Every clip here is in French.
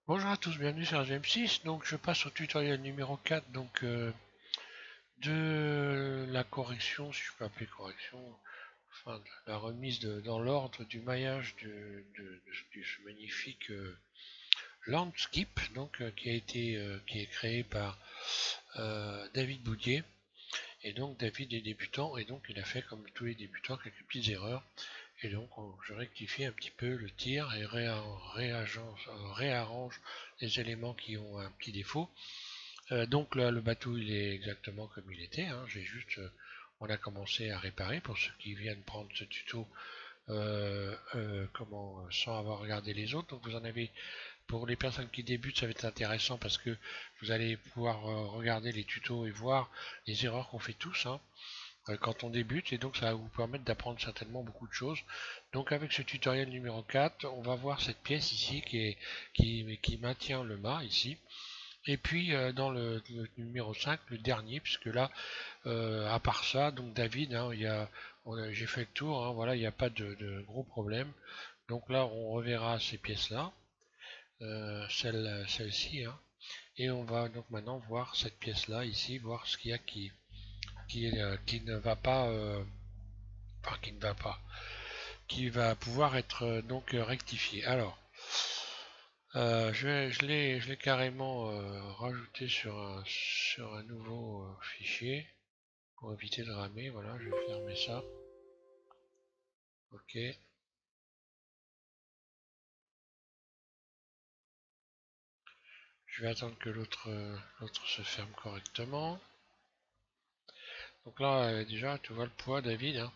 Bonjour à tous, bienvenue sur GM6. Donc je passe au tutoriel numéro 4 de la correction, si je peux appeler correction, enfin de la remise dans l'ordre du maillage de ce magnifique Landscape qui est créé par David Boudier. Et donc David est débutant et donc il a fait comme tous les débutants quelques petites erreurs. Et donc je rectifie un petit peu le tir et réarrange les éléments qui ont un petit défaut. Donc là, le bateau, il est exactement comme il était, hein. On a commencé à réparer pour ceux qui viennent prendre ce tuto sans avoir regardé les autres. Donc vous en avez, pour les personnes qui débutent, ça va être intéressant parce que vous allez pouvoir regarder les tutos et voir les erreurs qu'on fait tous, hein, quand on débute, et donc ça va vous permettre d'apprendre certainement beaucoup de choses. Donc avec ce tutoriel numéro 4, on va voir cette pièce ici qui maintient le mât ici. Et puis dans le numéro 5, le dernier, puisque là, à part ça, donc David, hein, j'ai fait le tour, hein, voilà, il n'y a pas de gros problème. Donc là, on reverra ces pièces-là, celle-ci, hein, et on va donc maintenant voir cette pièce-là ici, voir ce qu'il y a qui ne va pas, enfin qui ne va pas, qui va pouvoir être rectifié. Alors, je l'ai carrément rajouté sur un nouveau fichier pour éviter de ramer. Voilà, je vais fermer ça. Ok. Je vais attendre que l'autre se ferme correctement. Donc là, déjà, tu vois le poids, David, hein.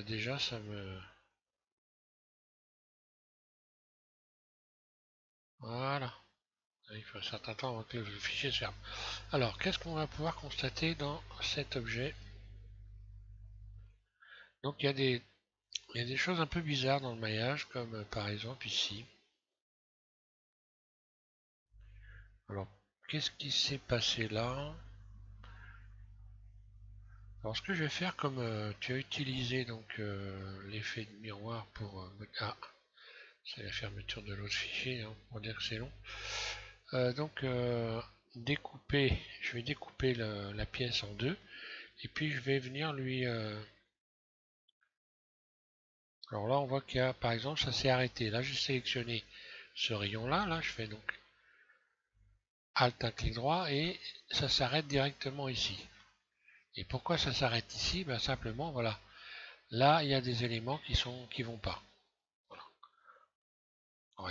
Déjà, ça me... Voilà. Il faut un certain temps avant que le fichier se ferme. Alors, qu'est-ce qu'on va pouvoir constater dans cet objet? Donc, il y a des choses un peu bizarres dans le maillage, comme par exemple ici. Alors, qu'est-ce qui s'est passé là? Alors, ce que je vais faire, comme tu as utilisé l'effet de miroir pour... ah, c'est la fermeture de l'autre fichier, hein, pour dire que c'est long. Donc, découper, je vais découper la pièce en deux, et puis je vais venir lui... alors là, on voit qu'il y a, par exemple, ça s'est arrêté. Là, j'ai sélectionné ce rayon-là, là, je fais donc Alt, un clic droit, et ça s'arrête directement ici. Et pourquoi ça s'arrête ici? Ben, simplement, voilà. Là, il y a des éléments qui vont pas. Voilà. Alors,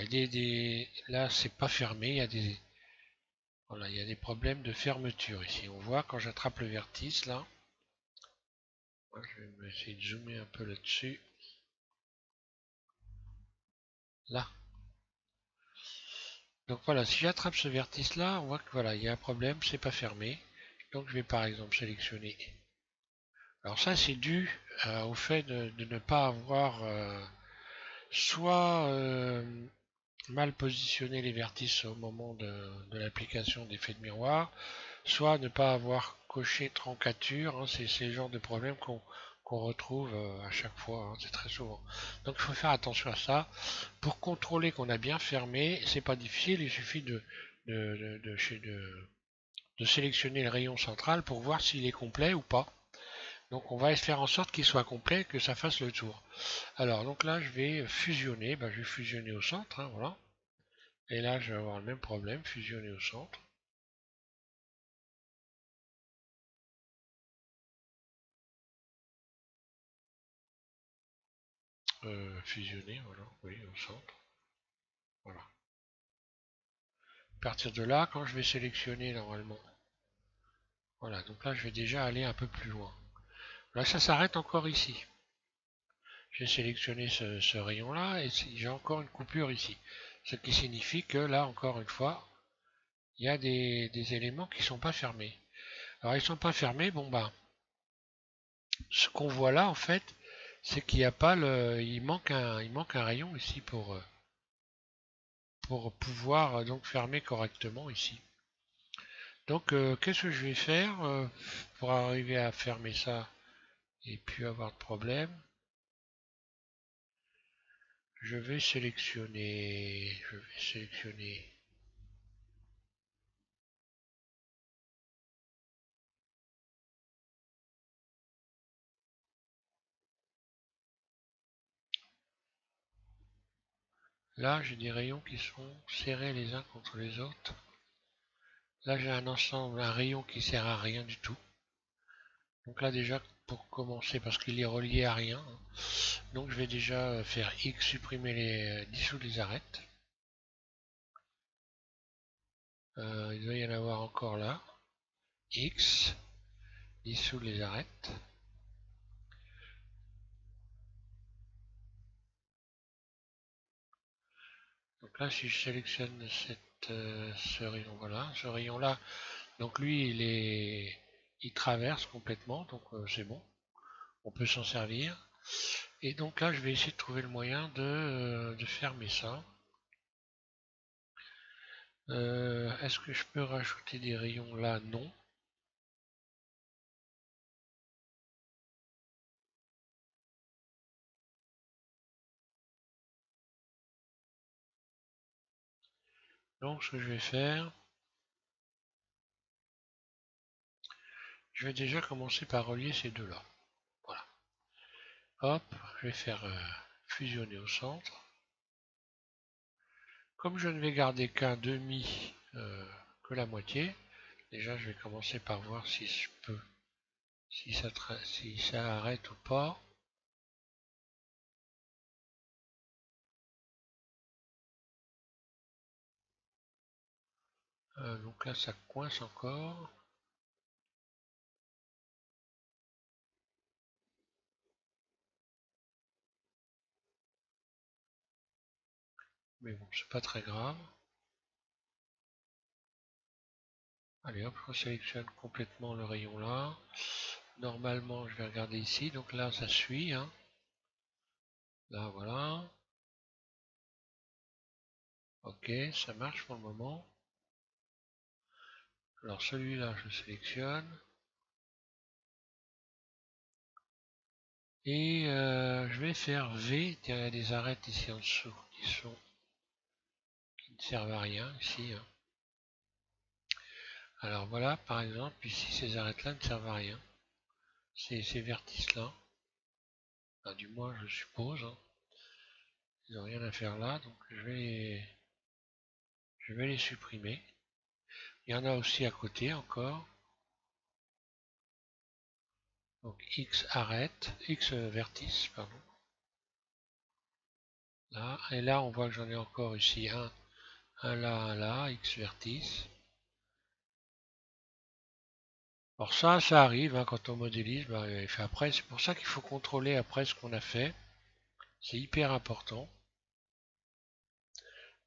là, c'est pas fermé, voilà, il y a des problèmes de fermeture ici. On voit quand j'attrape le vertice, là. Moi, je vais essayer de zoomer un peu là-dessus. Là. Donc voilà, si j'attrape ce vertice-là, on voit que voilà, il y a un problème, c'est pas fermé. Donc je vais par exemple sélectionner. Alors ça, c'est dû au fait de ne pas avoir soit mal positionné les vertices au moment de l'application d'effet de miroir, soit ne pas avoir coché troncature, hein. C'est le genre de problème qu'on retrouve à chaque fois, hein, c'est très souvent. Donc il faut faire attention à ça. Pour contrôler qu'on a bien fermé, c'est pas difficile, il suffit de, de, de, de sélectionner le rayon central pour voir s'il est complet ou pas. Donc on va faire en sorte qu'il soit complet, que ça fasse le tour. Alors donc là je vais fusionner, je vais fusionner au centre, hein, voilà. Et là je vais avoir le même problème, fusionner au centre. Fusionner, voilà, oui, au centre. Voilà. À partir de là, quand je vais sélectionner normalement, voilà, donc là je vais déjà aller un peu plus loin. Là ça s'arrête encore ici. J'ai sélectionné ce rayon-là et j'ai encore une coupure ici. Ce qui signifie que là, encore une fois, il y a des éléments qui ne sont pas fermés. Alors ils ne sont pas fermés, bon bah, ce qu'on voit là en fait, c'est qu'il n'y a pas il manque un rayon ici pour pouvoir donc fermer correctement ici. Donc qu'est-ce que je vais faire pour arriver à fermer ça et puis avoir de problème? Je vais sélectionner. Là, j'ai des rayons qui sont serrés les uns contre les autres. Là, j'ai un ensemble, un rayon qui sert à rien du tout. Donc là, déjà, pour commencer, parce qu'il est relié à rien, donc je vais déjà faire X, supprimer dissoudre les arêtes. Il doit y en avoir encore là. X, dissoudre les arêtes. Donc là, si je sélectionne ce rayon, voilà, ce rayon-là, donc lui, il traverse complètement, donc c'est bon, on peut s'en servir. Et donc là, je vais essayer de trouver le moyen de fermer ça. Est-ce que je peux rajouter des rayons là? Non. Donc ce que je vais faire, je vais déjà commencer par relier ces deux-là. Voilà. Hop, je vais faire fusionner au centre. Comme je ne vais garder qu'un demi, que la moitié, déjà je vais commencer par voir si je peux, si ça arrête ou pas. Donc là ça coince encore. Mais bon, c'est pas très grave. Allez hop, je sélectionne complètement le rayon là. Normalement, je vais regarder ici. Donc là, ça suit. Hein. Là, voilà. Ok, ça marche pour le moment. Alors celui-là, je le sélectionne. Et je vais faire V. Il y a des arêtes ici en dessous qui ne servent à rien ici. Hein. Alors voilà, par exemple, ici, ces arêtes-là ne servent à rien. Ces vertices-là. Enfin, du moins, je suppose. Hein. Ils n'ont rien à faire là, donc je vais les supprimer. Il y en a aussi à côté encore. Donc X arrête, X vertice, pardon. Là, et là on voit que j'en ai encore ici un là, X vertice. Alors ça arrive hein, quand on modélise, bah, il fait après. C'est pour ça qu'il faut contrôler après ce qu'on a fait. C'est hyper important.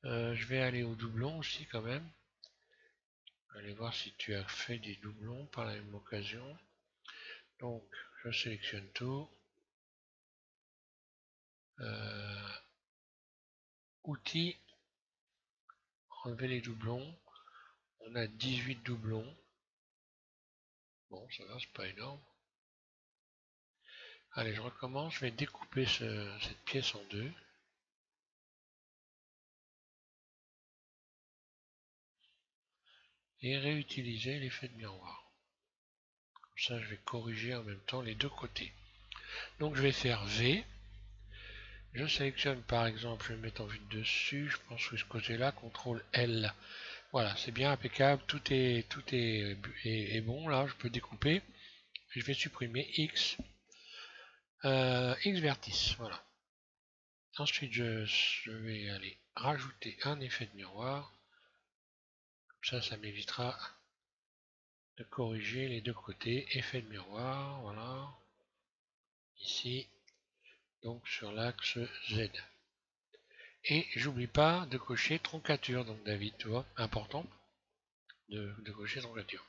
Je vais aller au doublon aussi quand même. Allez voir si tu as fait des doublons par la même occasion. Donc je sélectionne tout. Outils, enlever les doublons. On a 18 doublons. Bon, ça va, c'est pas énorme. Allez, je recommence. Je vais découper cette pièce en deux. Et réutiliser l'effet de miroir. Comme ça, je vais corriger en même temps les deux côtés. Donc, je vais faire V. Je sélectionne par exemple, je vais mettre en vue de dessus. Je pense que ce côté-là, CTRL L. Voilà, c'est bien impeccable. Est bon. Là, je peux découper. Je vais supprimer X. X vertice. Voilà. Ensuite, je vais aller rajouter un effet de miroir. Comme ça m'évitera de corriger les deux côtés. Effet de miroir, voilà. Ici, donc sur l'axe Z. Et j'oublie pas de cocher troncature, donc David, tu vois, important de cocher troncature.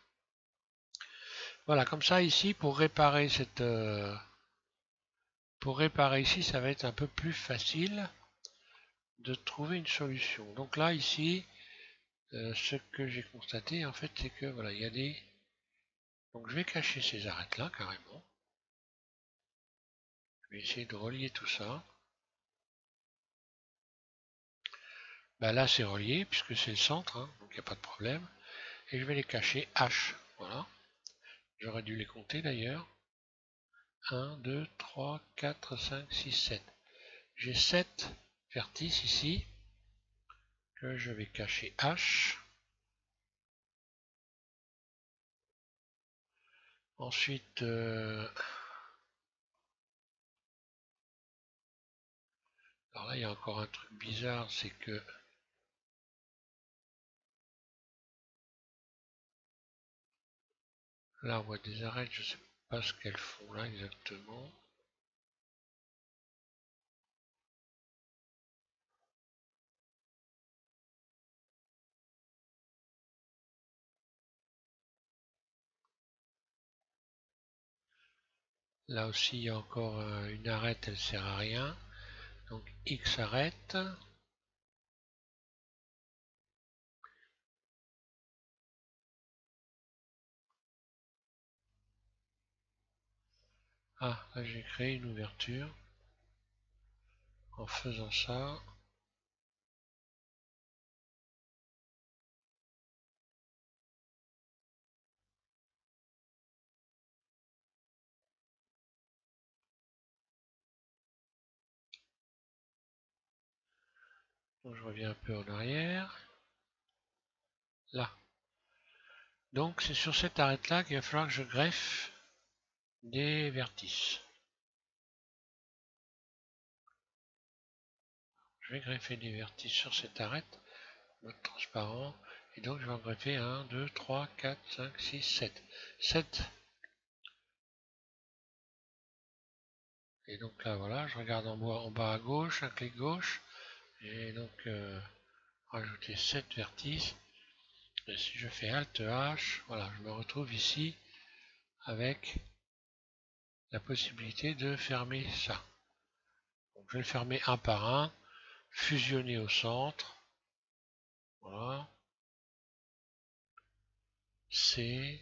Voilà, comme ça ici, pour réparer ici, ça va être un peu plus facile de trouver une solution. Donc là, ici, ce que j'ai constaté, en fait, c'est que voilà, il y a des... Donc je vais cacher ces arêtes-là, carrément. Je vais essayer de relier tout ça. Bah là c'est relié puisque c'est le centre, hein, donc il n'y a pas de problème. Et je vais les cacher H. Voilà. J'aurais dû les compter d'ailleurs. 1, 2, 3, 4, 5, 6, 7. J'ai 7 vertices ici que je vais cacher H. Ensuite, alors là il y a encore un truc bizarre, c'est que là on voit des arêtes, je ne sais pas ce qu'elles font là exactement. Là aussi il y a encore une arête, elle sert à rien. Donc X arrête. Ah, là j'ai créé une ouverture en faisant ça. Donc je reviens un peu en arrière. Là. Donc c'est sur cette arête là qu'il va falloir que je greffe des vertices. Je vais greffer des vertices sur cette arête, mode transparent, et donc je vais en greffer 1, 2, 3, 4, 5, 6, 7. 7. Et donc là voilà, je regarde en bas à gauche, un clic gauche, et donc rajouter 7 vertices. Et si je fais Alt H, voilà, je me retrouve ici avec la possibilité de fermer ça. Donc je vais le fermer un par un, fusionner au centre, voilà, C,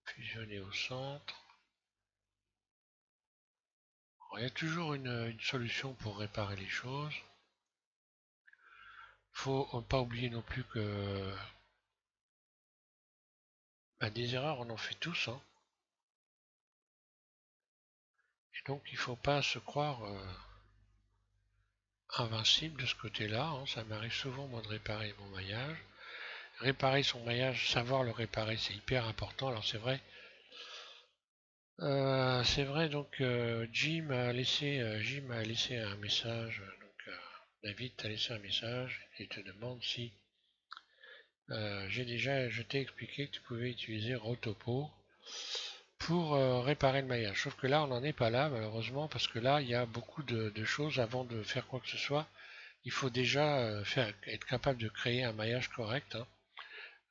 fusionner au centre. Alors, il y a toujours une solution pour réparer les choses. Faut pas oublier non plus que bah, des erreurs on en fait tous, hein. Et donc il faut pas se croire invincible de ce côté-là, hein. Ça m'arrive souvent moi de réparer mon maillage. Réparer son maillage, savoir le réparer, c'est hyper important. Alors c'est vrai donc Jim a laissé un message. Donc David t'a laissé un message et te demande si je t'ai expliqué que tu pouvais utiliser Rotopo pour réparer le maillage. Sauf que là, on n'en est pas là, malheureusement, parce que là, il y a beaucoup de choses avant de faire quoi que ce soit. Il faut déjà être capable de créer un maillage correct, hein,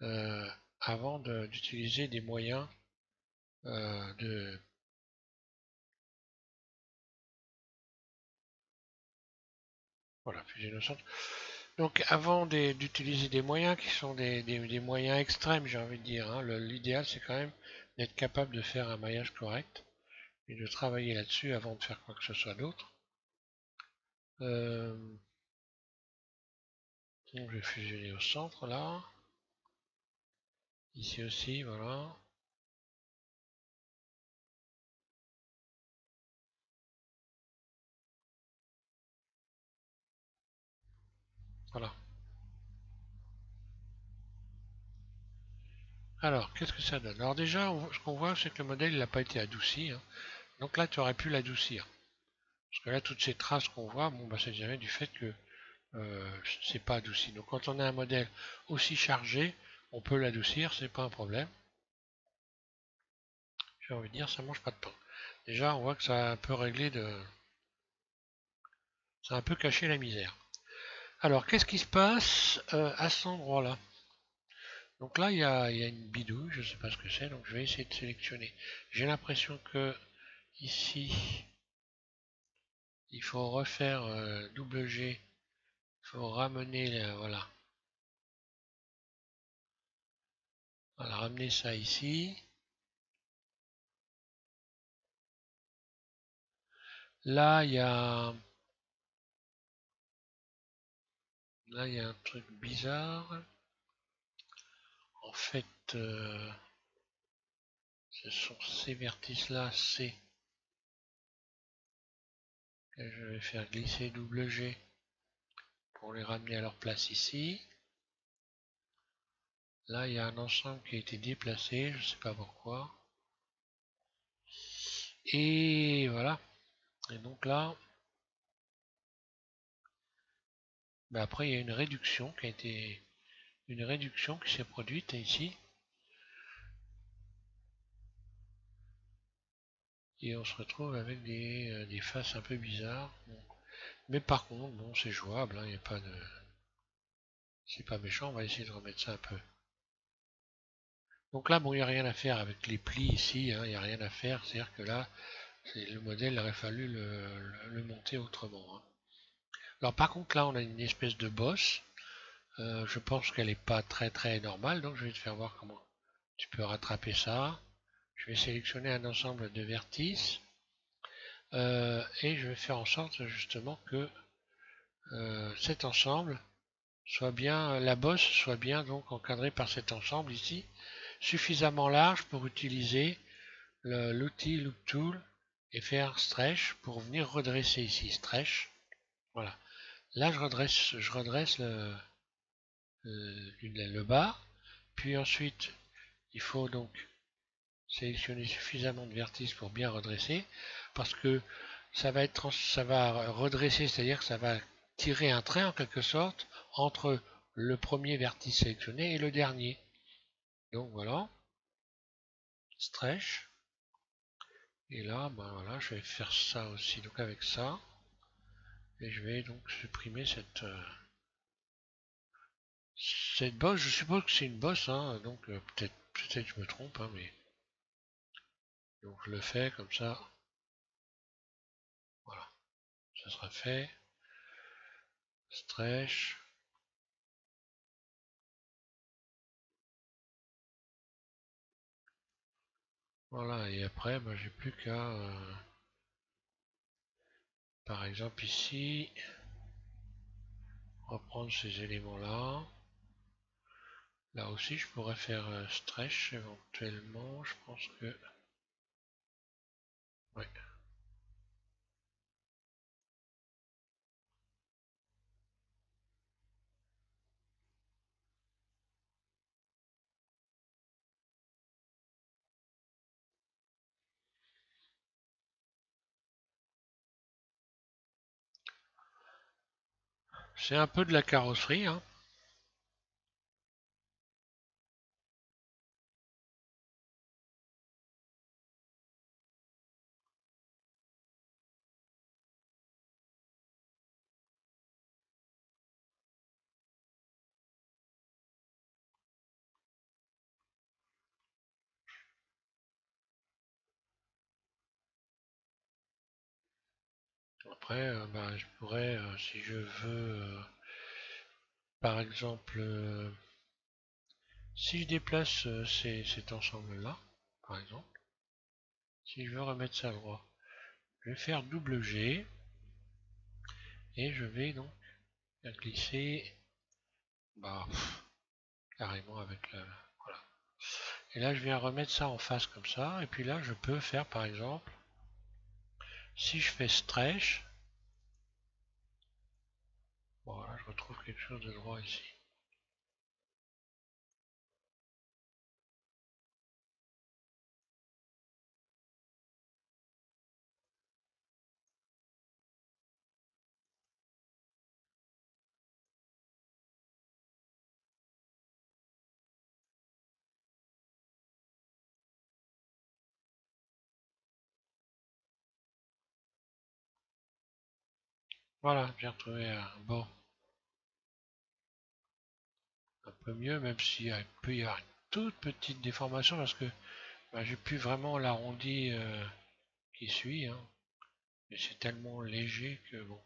euh, avant d'utiliser des moyens de... Voilà, fusionner au centre. Donc, avant d'utiliser des moyens qui sont des moyens extrêmes, j'ai envie de dire, hein, l'idéal, c'est quand même d'être capable de faire un maillage correct et de travailler là-dessus avant de faire quoi que ce soit d'autre. Euh, donc, je vais fusionner au centre, là. Ici aussi, voilà. Voilà. Alors, qu'est-ce que ça donne? Alors déjà, ce qu'on voit, c'est que le modèle n'a pas été adouci, hein. Donc là, tu aurais pu l'adoucir. Parce que là, toutes ces traces qu'on voit, bon, bah, ça vient du fait que c'est pas adouci. Donc quand on a un modèle aussi chargé, on peut l'adoucir, c'est pas un problème. J'ai envie de dire, ça mange pas de pain. Déjà, on voit que ça a un peu réglé de... Ça a un peu caché la misère. Alors, qu'est-ce qui se passe à cet endroit-là? Donc là, il y a une bidouille, je ne sais pas ce que c'est, donc je vais essayer de sélectionner. J'ai l'impression que ici, il faut refaire double G, il faut ramener, voilà, ramener ça ici. Là, il y a Là, il y a un truc bizarre. En fait, ce sont ces vertices-là, C, que je vais faire glisser double G pour les ramener à leur place ici. Là, il y a un ensemble qui a été déplacé, je ne sais pas pourquoi. Et voilà. Et donc là, ben après, il y a une réduction qui s'est produite ici. Et on se retrouve avec des faces un peu bizarres. Bon. Mais par contre, bon, c'est jouable, hein, y a pas de... c'est pas méchant, on va essayer de remettre ça un peu. Donc là, bon, il n'y a rien à faire avec les plis ici, hein, il n'y a rien à faire, c'est-à-dire que là, le modèle, il aurait fallu le monter autrement. Hein. Alors par contre, là, on a une espèce de bosse. Je pense qu'elle n'est pas très très normale, donc je vais te faire voir comment tu peux rattraper ça. Je vais sélectionner un ensemble de vertices et je vais faire en sorte justement que cet ensemble soit bien, la bosse soit bien donc encadrée par cet ensemble ici, suffisamment large pour utiliser l'outil Loop Tool et faire stretch pour venir redresser ici, stretch. Voilà. Là, je redresse le bas, puis ensuite, il faut donc sélectionner suffisamment de vertices pour bien redresser, parce que ça va redresser, c'est-à-dire que ça va tirer un trait en quelque sorte entre le premier vertice sélectionné et le dernier. Donc voilà, stretch. Et là, ben voilà, je vais faire ça aussi, donc avec ça. Et je vais donc supprimer cette bosse. Je suppose que c'est une bosse, hein, donc peut-être je me trompe, hein, mais donc je le fais comme ça. Voilà, ça sera fait. Stretch. Voilà, et après, ben, j'ai plus qu'à, par exemple ici, reprendre ces éléments-là. Là aussi, je pourrais faire stretch éventuellement. Je pense que... Ouais. C'est un peu de la carrosserie, hein. Après, ben, je pourrais, si je veux, par exemple, si je déplace cet ensemble-là, par exemple, si je veux remettre ça droit, je vais faire double G et je vais donc la glisser bah, carrément avec le... Voilà. Et là, je viens remettre ça en face comme ça. Et puis là, je peux faire, par exemple, si je fais stretch, voilà, je retrouve quelque chose de droit ici. Voilà, j'ai retrouvé un bord un peu mieux, même s'il peut y avoir une toute petite déformation parce que bah, j'ai plus vraiment l'arrondi qui suit. Hein. Mais c'est tellement léger que bon.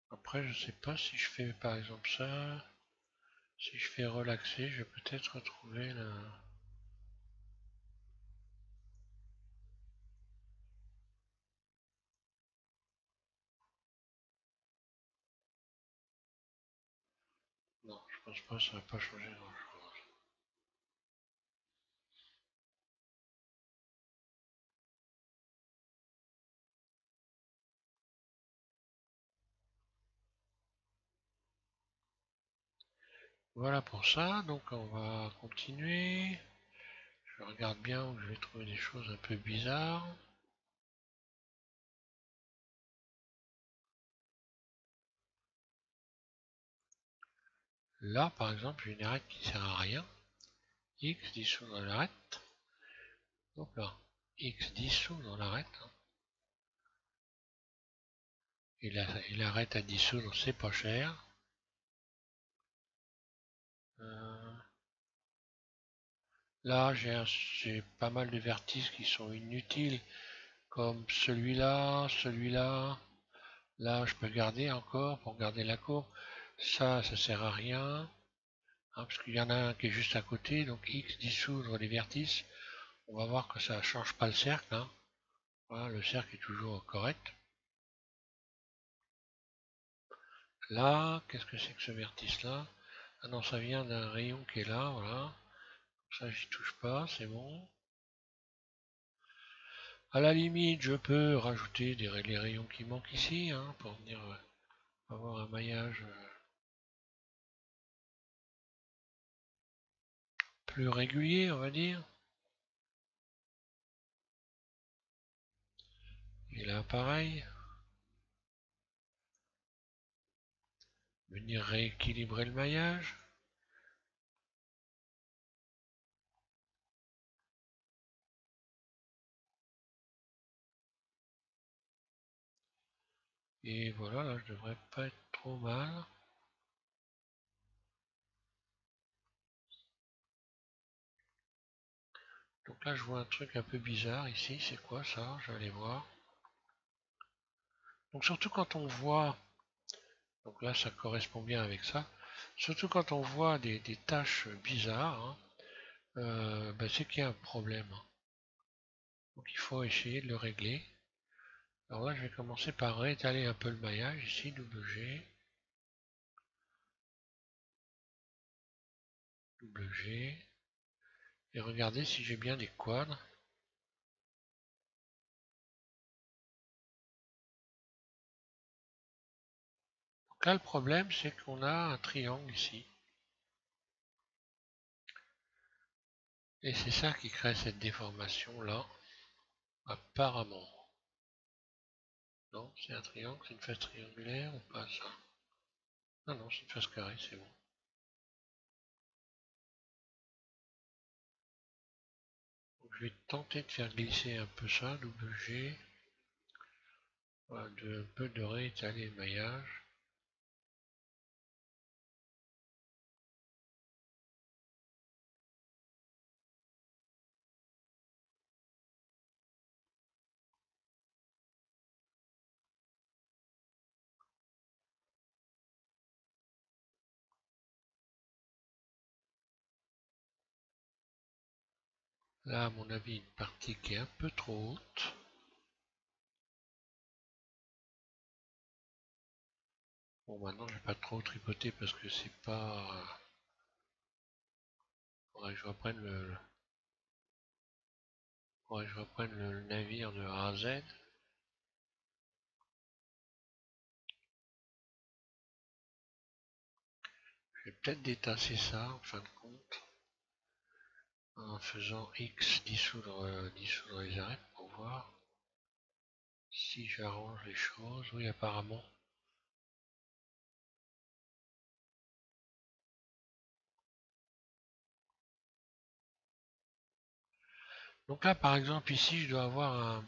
Après, je sais pas si je fais par exemple ça. Si je fais relaxer, je vais peut-être retrouver la... pense pas, ça va pas changer grand-chose. Voilà pour ça, donc on va continuer. Je regarde bien où je vais trouver des choses un peu bizarres. Là, par exemple, j'ai une arête qui sert à rien. X dissout dans l'arête. Hop là. X dissout dans l'arête. Et l'arête à dissoudre, c'est pas cher. Euh, Là, j'ai pas mal de vertices qui sont inutiles, comme celui-là, celui-là. Là, je peux garder encore pour garder la courbe. Ça sert à rien, hein, parce qu'il y en a un qui est juste à côté, donc X dissoudre les vertices. On va voir que ça ne change pas le cercle, hein. Voilà, le cercle est toujours correct. Là, qu'est-ce que c'est que ce vertice-là? Ah non, ça vient d'un rayon qui est là, voilà. Ça, j'y touche pas, c'est bon. À la limite, je peux rajouter les rayons qui manquent ici, hein, pour venir avoir un maillage plus régulier, on va dire. Et là, pareil. Venir rééquilibrer le maillage. Et voilà, là, je devrais pas être trop mal. Donc là, je vois un truc un peu bizarre ici. C'est quoi ça? Je vais aller voir. Donc surtout quand on voit, donc là, ça correspond bien avec ça. Surtout quand on voit des tâches bizarres, hein, ben, c'est qu'il y a un problème, hein. Donc il faut essayer de le régler. Alors là, je vais commencer par réétaler un peu le maillage ici, WG, WG, et regarder si j'ai bien des quadres. Donc là, le problème, c'est qu'on a un triangle ici. Et c'est ça qui crée cette déformation là, apparemment. Non, c'est un triangle, c'est une face triangulaire ou pas ça? Ah non, c'est une face carrée, c'est bon. Donc, je vais tenter de faire glisser un peu ça, WG, voilà, un peu de réétaler le maillage. Là, à mon avis, une partie qui est un peu trop haute. Bon, maintenant, je vais pas trop tripoter parce que c'est pas... Faudrait que je reprenne le navire de A à Z. Je vais peut-être détasser ça en fin de compte en faisant X dissoudre les arêtes pour voir si j'arrange les choses. Oui, apparemment. Donc là, par exemple, ici, je dois avoir un...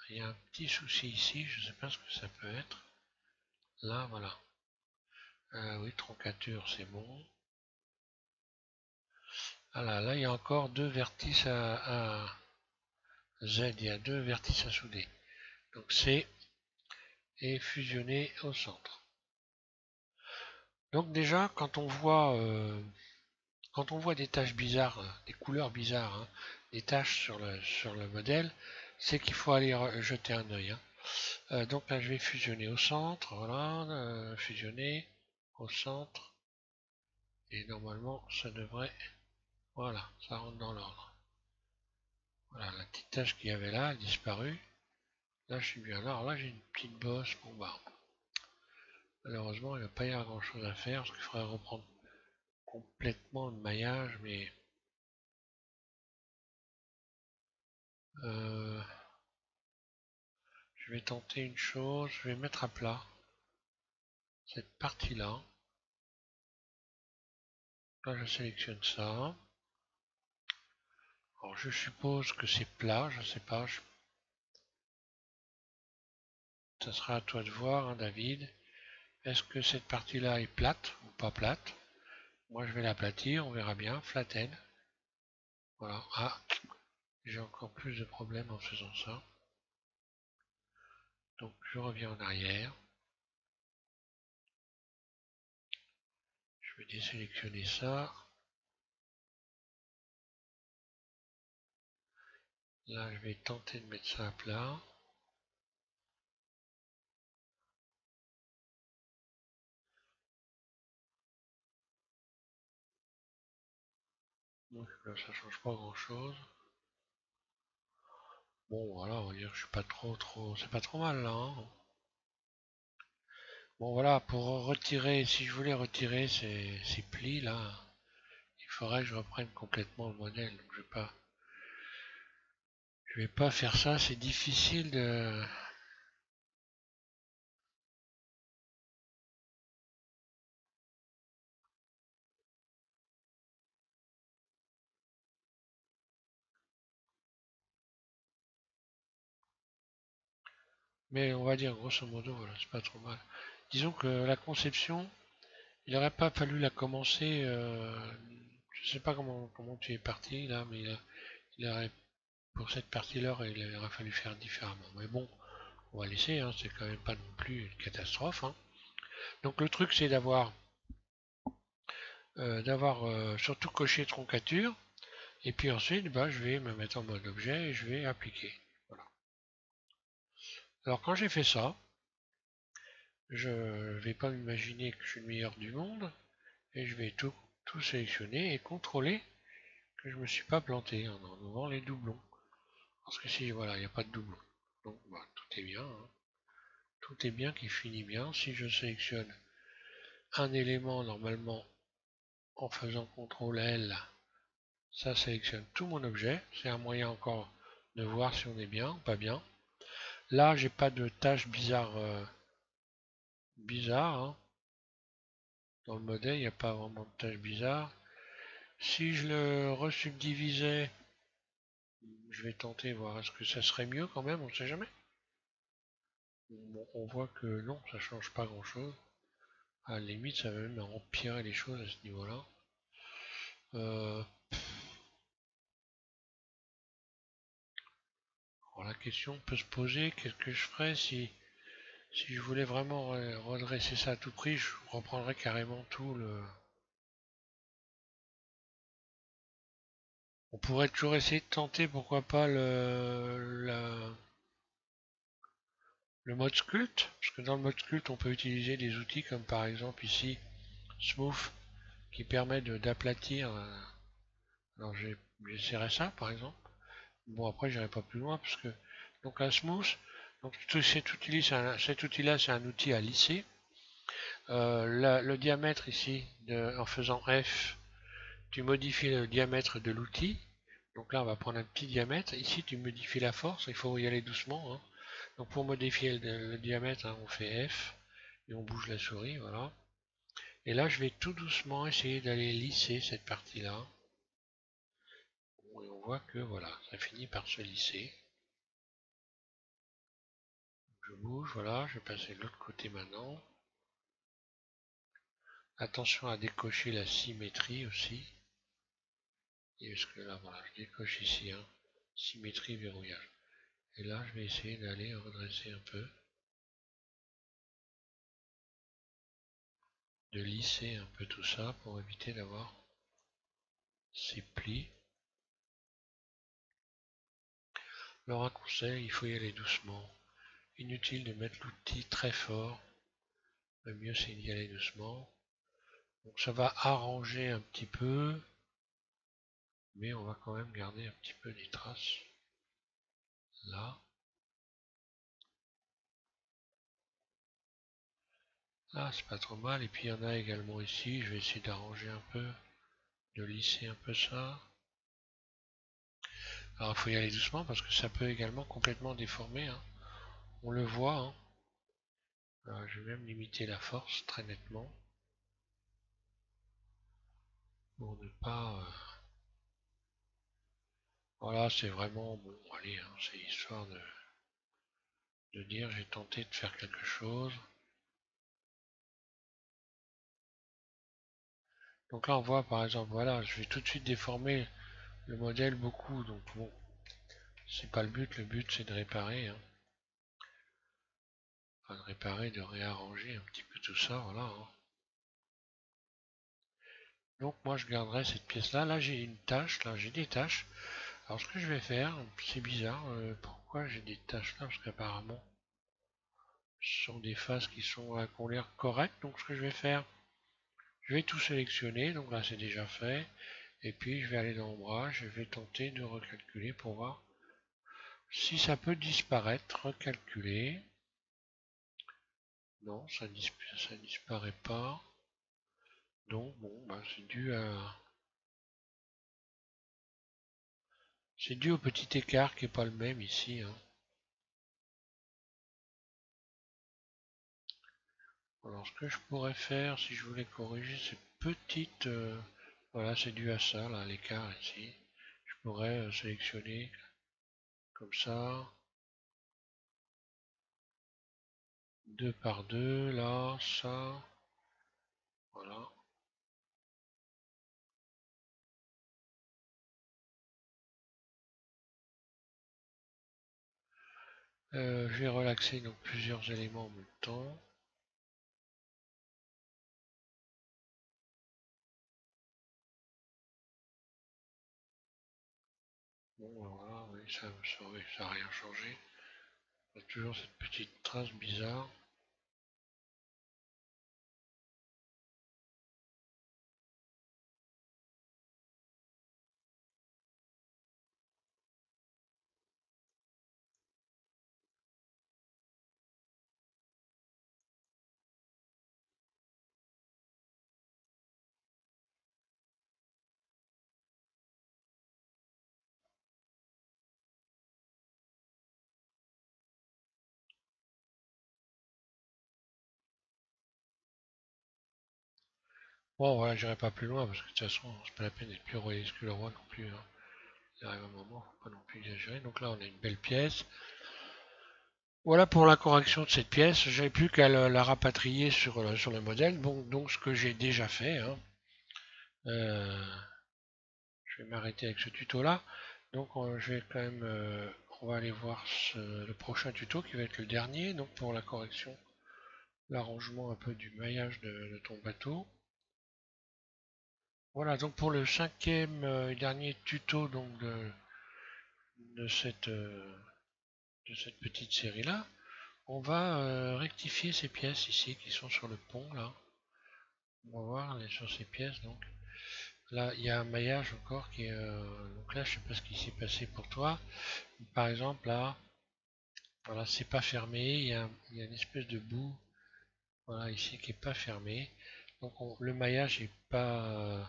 Il y a un petit souci ici, je ne sais pas ce que ça peut être. Là, voilà. Oui, troncature, c'est bon. Voilà, là, il y a encore deux vertices à Z, il y a deux vertices à souder. Donc C est fusionné au centre. Donc déjà, quand on voit des taches bizarres, des couleurs bizarres, hein, des taches sur le modèle, c'est qu'il faut aller jeter un œil, hein. Donc là, je vais fusionner au centre, voilà, fusionner, au centre. Et normalement, ça devrait... Voilà, ça rentre dans l'ordre. Voilà, la petite tache qu'il y avait là, a disparu. Là, je suis bien. Alors là, j'ai une petite bosse. Bon, bah, malheureusement, il ne va pas y avoir grand chose à faire parce qu'il faudrait reprendre complètement le maillage, mais je vais tenter une chose. Je vais mettre à plat cette partie-là. Là, je sélectionne ça. Alors, je suppose que c'est plat. Je ne sais pas. Ça sera à toi de voir, hein, David. Est-ce que cette partie-là est plate ou pas plate? Moi, je vais l'aplatir. On verra bien. Flatten. Voilà. Ah, j'ai encore plus de problèmes en faisant ça. Donc, je reviens en arrière. Je vais désélectionner ça. Là, je vais tenter de mettre ça à plat. Donc là, ça change pas grand-chose. Bon, voilà, on va dire que je suis pas trop... C'est pas trop mal, là, hein. Bon, voilà, pour retirer, si je voulais retirer ces plis, là, il faudrait que je reprenne complètement le modèle. Donc, je vais pas faire ça, c'est difficile de... Mais on va dire, grosso modo, voilà, c'est pas trop mal. Disons que la conception, il n'aurait pas fallu la commencer. Je sais pas comment tu es parti là, mais il aurait, pour cette partie-là, il aurait fallu faire différemment. Mais bon, on va laisser, hein, c'est quand même pas non plus une catastrophe, hein. Donc le truc, c'est d'avoir surtout coché troncature, et puis ensuite, bah, je vais me mettre en mode objet et je vais appliquer. Voilà. Alors quand j'ai fait ça, je vais pas m'imaginer que je suis le meilleur du monde, et je vais tout sélectionner et contrôler que je me suis pas planté en enlevant les doublons. Parce que si, voilà, il n'y a pas de doublons. Donc, bah, tout est bien, hein. Tout est bien qui finit bien. Si je sélectionne un élément, normalement, en faisant CTRL L, ça sélectionne tout mon objet. C'est un moyen encore de voir si on est bien ou pas bien. Là, j'ai pas de tâches bizarres, hein. Dans le modèle, il n'y a pas vraiment de tâches bizarres. Si je le resubdivisais, je vais tenter voir est-ce que ça serait mieux quand même, on ne sait jamais. Bon, on voit que non, ça change pas grand chose. À la limite, ça va même empirer les choses à ce niveau-là. Euh, alors la question peut se poser, qu'est-ce que je ferais si je voulais vraiment redresser ça à tout prix, je reprendrais carrément tout le... On pourrait toujours essayer de tenter, pourquoi pas, le mode sculpt, parce que dans le mode sculpt, on peut utiliser des outils comme par exemple ici, Smooth, qui permet d'aplatir. Alors j'essaierai ça par exemple. Bon, après, j'irai pas plus loin parce que donc un smooth, donc cet outil-là, c'est un outil à lisser. Le diamètre ici, en faisant F, tu modifies le diamètre de l'outil. Donc là, on va prendre un petit diamètre. Ici, tu modifies la force. Il faut y aller doucement, hein. Donc pour modifier le diamètre, hein, on fait F et on bouge la souris, voilà. Et là, je vais tout doucement essayer d'aller lisser cette partie-là. Et on voit que voilà, ça finit par se lisser. Je bouge, voilà, je vais passer de l'autre côté maintenant. Attention à décocher la symétrie aussi. Et parce que là, voilà, je décoche ici, hein, symétrie, verrouillage. Et là, je vais essayer d'aller redresser un peu, de lisser un peu tout ça pour éviter d'avoir ces plis. Alors un conseil, il faut y aller doucement. Inutile de mettre l'outil très fort. Le mieux c'est d'y aller doucement. Donc ça va arranger un petit peu, mais on va quand même garder un petit peu des traces là. Ah, c'est pas trop mal. Et puis il y en a également ici. Je vais essayer d'arranger un peu, de lisser un peu ça. Alors il faut y aller doucement parce que ça peut également complètement déformer, hein. On le voit, hein. Alors, je vais même limiter la force très nettement pour ne pas. Voilà, c'est vraiment bon. Allez, hein, c'est histoire de dire j'ai tenté de faire quelque chose. Donc là on voit par exemple, voilà, je vais tout de suite déformer le modèle beaucoup. Donc bon, c'est pas le but c'est de réparer, hein. Enfin de réparer, de réarranger un petit peu tout ça, voilà, hein. Donc moi je garderai cette pièce là. Là j'ai une tâche, là j'ai des tâches. Alors ce que je vais faire, c'est bizarre, pourquoi j'ai des tâches là? Parce qu'apparemment ce sont des faces qui ont l'air correctes. Donc ce que je vais faire, je vais tout sélectionner. Donc là c'est déjà fait. Et puis je vais aller dans Ombrage, je vais tenter de recalculer pour voir si ça peut disparaître. Recalculer. Non, ça disparaît pas. Donc bon, bah, c'est dû au petit écart qui est pas le même ici, hein. Alors ce que je pourrais faire si je voulais corriger cette petite, voilà, c'est dû à ça, là, l'écart ici. Je pourrais sélectionner comme ça, 2 par 2, là, ça, voilà. Je vais relaxer donc plusieurs éléments en même temps. Bon, voilà, oui, oui, ça n'a rien changé. Il y a toujours cette petite trace bizarre. Bon, voilà, j'irai pas plus loin parce que de toute façon, c'est pas la peine d'être plus royaliste que le roi non plus, hein. Il arrive un moment, faut pas non plus exagérer. Donc là, on a une belle pièce. Voilà pour la correction de cette pièce. J'avais plus qu'à la rapatrier sur le modèle. Donc, ce que j'ai déjà fait, hein. Euh, je vais m'arrêter avec ce tuto-là. Donc, je vais quand même, on va aller voir le prochain tuto qui va être le dernier. Donc, pour la correction, l'arrangement un peu du maillage de ton bateau. Voilà, donc pour le cinquième et dernier tuto donc de cette, euh, de cette petite série-là, on va rectifier ces pièces ici qui sont sur le pont là. On va voir sur ces pièces donc. Là, il y a un maillage encore qui est. Donc là, je sais pas ce qui s'est passé pour toi. Par exemple, là, voilà, c'est pas fermé. Il y a une espèce de boue, voilà, ici qui est pas fermé. Donc le maillage est pas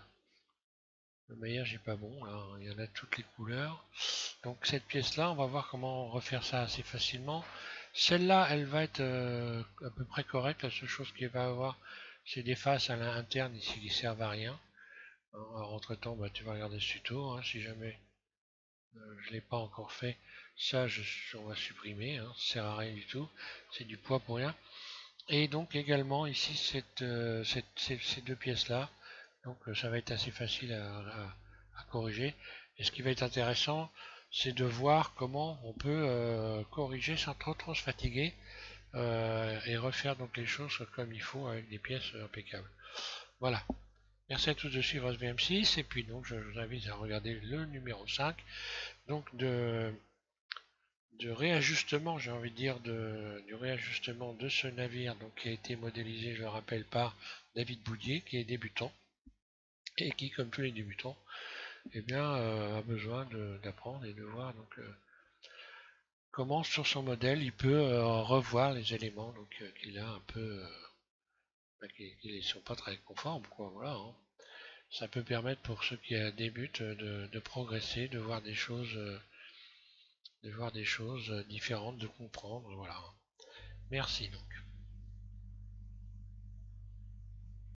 bon. Là, il y en a toutes les couleurs. Donc cette pièce-là, on va voir comment refaire ça assez facilement. Celle-là, elle va être à peu près correcte. La seule chose qu'il va avoir, c'est des faces à l'interne ici qui servent à rien. Alors, entre-temps, bah, tu vas regarder ce tuto, hein, si jamais je ne l'ai pas encore fait. Ça, on va supprimer, hein, ça sert à rien du tout. C'est du poids pour rien. Et donc également ici ces deux pièces-là. Donc ça va être assez facile à corriger. Et ce qui va être intéressant, c'est de voir comment on peut corriger sans trop se fatiguer et refaire donc les choses comme il faut avec des pièces impeccables. Voilà. Merci à tous de suivre SVM6 et puis donc je vous invite à regarder le numéro 5 donc réajustement, j'ai envie de dire, du réajustement de ce navire, donc qui a été modélisé, je le rappelle, par David Boudier, qui est débutant, et qui, comme tous les débutants, eh bien, a besoin d'apprendre et de voir donc, comment sur son modèle il peut revoir les éléments donc, qu'il a un peu, qui ne sont pas très conformes, quoi, voilà, hein. Ça peut permettre pour ceux qui débutent de progresser, de voir des choses différentes, de comprendre, voilà. Merci donc.